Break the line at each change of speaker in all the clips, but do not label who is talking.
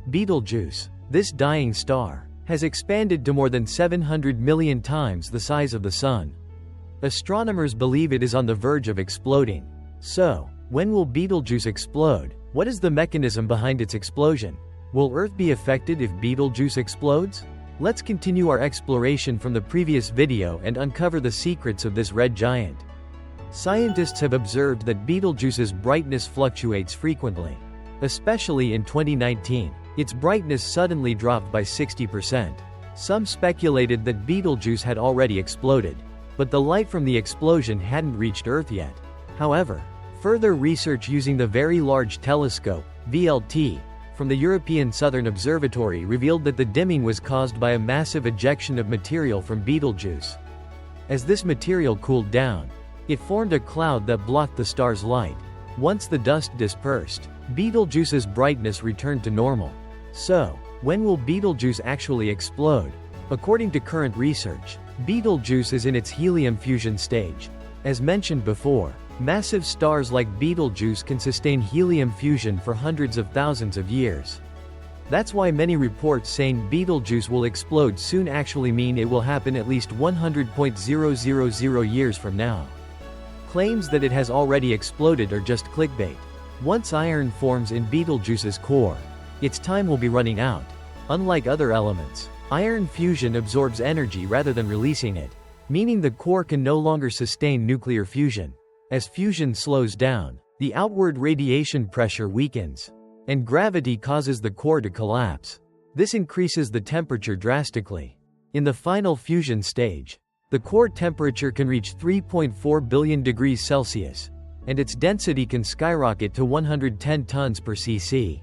Betelgeuse, this dying star, has expanded to more than 700 million times the size of the Sun. Astronomers believe it is on the verge of exploding. So, when will Betelgeuse explode? What is the mechanism behind its explosion? Will Earth be affected if Betelgeuse explodes? Let's continue our exploration from the previous video and uncover the secrets of this red giant. Scientists have observed that Betelgeuse's brightness fluctuates frequently. Especially in 2019, its brightness suddenly dropped by 60%. Some speculated that Betelgeuse had already exploded, but the light from the explosion hadn't reached Earth yet. However, further research using the Very Large Telescope, VLT, from the European Southern Observatory revealed that the dimming was caused by a massive ejection of material from Betelgeuse. As this material cooled down, it formed a cloud that blocked the star's light. Once the dust dispersed, Betelgeuse's brightness returned to normal. So, when will Betelgeuse actually explode? According to current research, Betelgeuse is in its helium fusion stage. As mentioned before, massive stars like Betelgeuse can sustain helium fusion for hundreds of thousands of years. That's why many reports saying Betelgeuse will explode soon actually mean it will happen at least 100.000 years from now. Claims that it has already exploded are just clickbait. Once iron forms in Betelgeuse's core, its time will be running out. Unlike other elements, iron fusion absorbs energy rather than releasing it, meaning the core can no longer sustain nuclear fusion. As fusion slows down, the outward radiation pressure weakens, and gravity causes the core to collapse. This increases the temperature drastically. In the final fusion stage, the core temperature can reach 3.4 billion degrees Celsius, and its density can skyrocket to 110 tons per cc.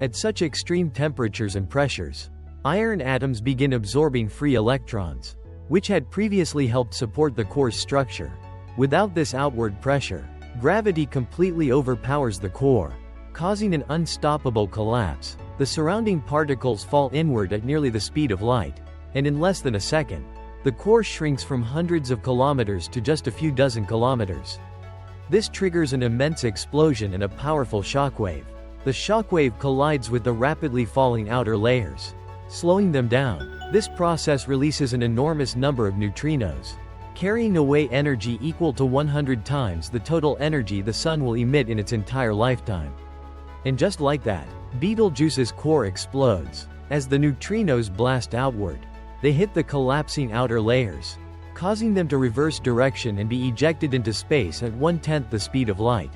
At such extreme temperatures and pressures, iron atoms begin absorbing free electrons, which had previously helped support the core's structure. Without this outward pressure, gravity completely overpowers the core, causing an unstoppable collapse. The surrounding particles fall inward at nearly the speed of light, and in less than a second, the core shrinks from hundreds of kilometers to just a few dozen kilometers. This triggers an immense explosion and a powerful shockwave. The shockwave collides with the rapidly falling outer layers, slowing them down. This process releases an enormous number of neutrinos, carrying away energy equal to 100 times the total energy the Sun will emit in its entire lifetime. And just like that, Betelgeuse's core explodes. As the neutrinos blast outward, they hit the collapsing outer layers, causing them to reverse direction and be ejected into space at 1/10 the speed of light.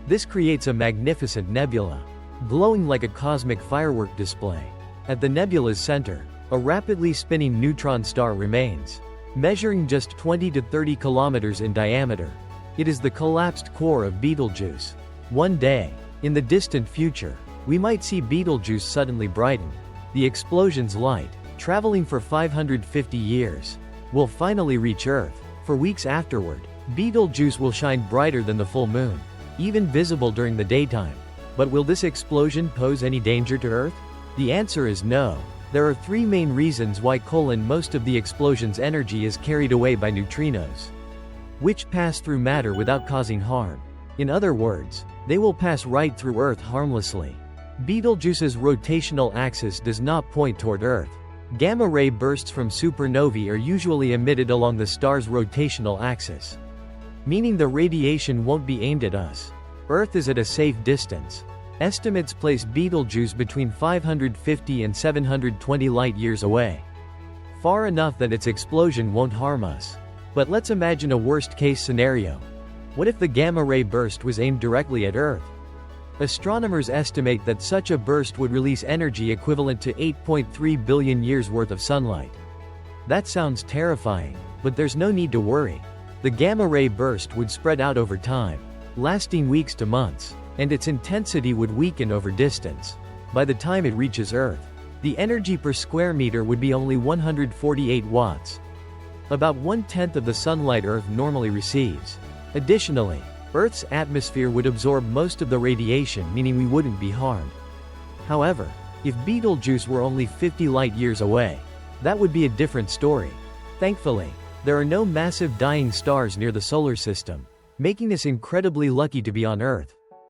This creates a magnificent nebula, glowing like a cosmic firework display. At the nebula's center, a rapidly spinning neutron star remains, measuring just 20 to 30 kilometers in diameter. It is the collapsed core of Betelgeuse. One day, in the distant future, we might see Betelgeuse suddenly brighten. The explosion's light, traveling for 550 years, will finally reach Earth. For weeks afterward, Betelgeuse will shine brighter than the full moon, even visible during the daytime. But will this explosion pose any danger to Earth? The answer is no. There are three main reasons why most of the explosion's energy is carried away by neutrinos, which pass through matter without causing harm. In other words, they will pass right through Earth harmlessly. Betelgeuse's rotational axis does not point toward Earth. Gamma-ray bursts from supernovae are usually emitted along the star's rotational axis, meaning the radiation won't be aimed at us. Earth is at a safe distance. Estimates place Betelgeuse between 550 and 720 light-years away, far enough that its explosion won't harm us. But let's imagine a worst-case scenario. What if the gamma-ray burst was aimed directly at Earth? Astronomers estimate that such a burst would release energy equivalent to 8.3 billion years worth of sunlight. That sounds terrifying, but there's no need to worry. The gamma-ray burst would spread out over time, lasting weeks to months, and its intensity would weaken over distance. By the time it reaches Earth, the energy per square meter would be only 148 watts, about 1/10 of the sunlight Earth normally receives. Additionally, Earth's atmosphere would absorb most of the radiation, meaning we wouldn't be harmed. However, if Betelgeuse were only 50 light-years away, that would be a different story. Thankfully, there are no massive dying stars near the solar system, making us incredibly lucky to be on Earth.